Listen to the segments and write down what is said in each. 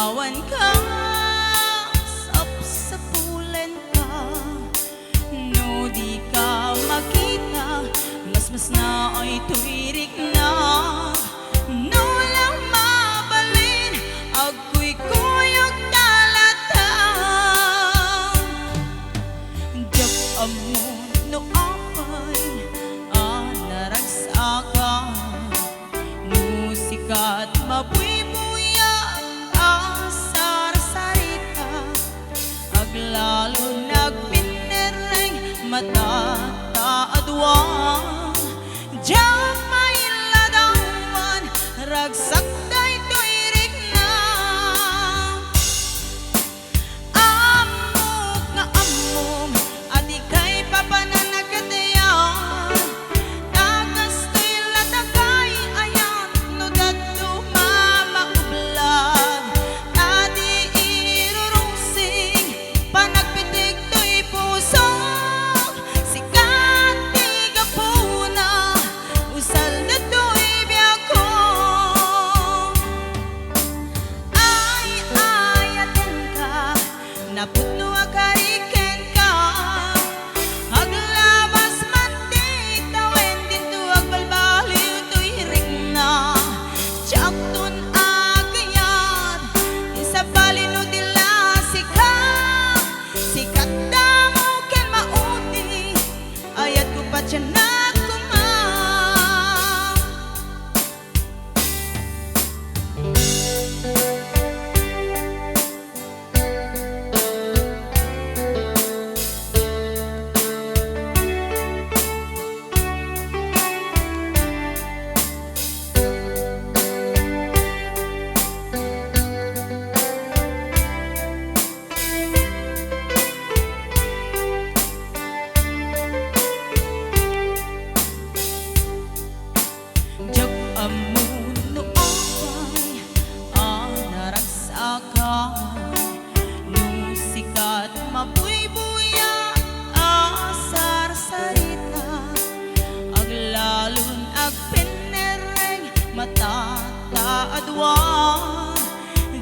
awan ka sapsapulen ka no di ka makita mas na ay tuwirik na no lang mabalin ako'y kuyog talatang jak amon no apay naragsaka no sikat mabuy-buya asar sarita aglalo nagpinereng mata taadwan jak mailadawan ragsak day tuirik na amok nga amom at ikay papananagkatayan tagas to'y latagay ayan no dadto mamaublag adi irurungsing panagpitik to'y puso sikat di gapuna usal na to'y biyako ay ayaten ka naputno akariken ka aglabas man di tawen dito agbalbaliw to'y ring na tiyakton agayat isa balino dila sikat damo ken mauti ayat ko pa dyan na jak amon no apay naragsakan no sikat mabuy-buya asar sarita aglalon agpinereng mata taadwan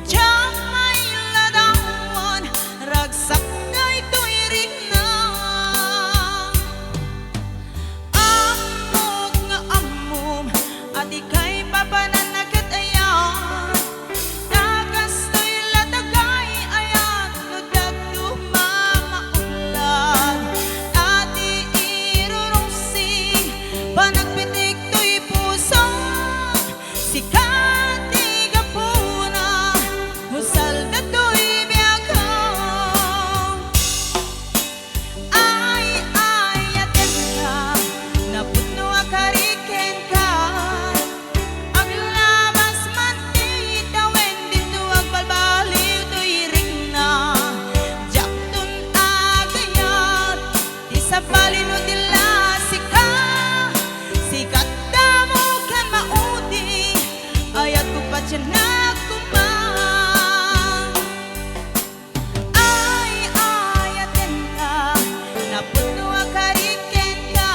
jak mailadawan ragsak day tuirik na amok nga amom at ikay papananagkatayan tagas to'y latagay ayan no dagto mamaulag adi irurungsing panagpitik to'y puso sikat di gapuna husal na to'y biyako ay ayaten ka naputno akariken ka aglabas man di tawen dito agbalbaliw to'y ring na jakton agayat isa balino dila sikat damo ken mauti ayat ko pa dyan na ay ayaten ka naputno akariken ka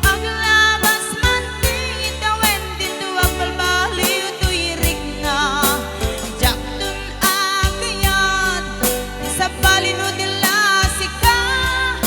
aglabas man di tawen dito agbalbaliw to'y ring na jakton agayat isa balino dila sikat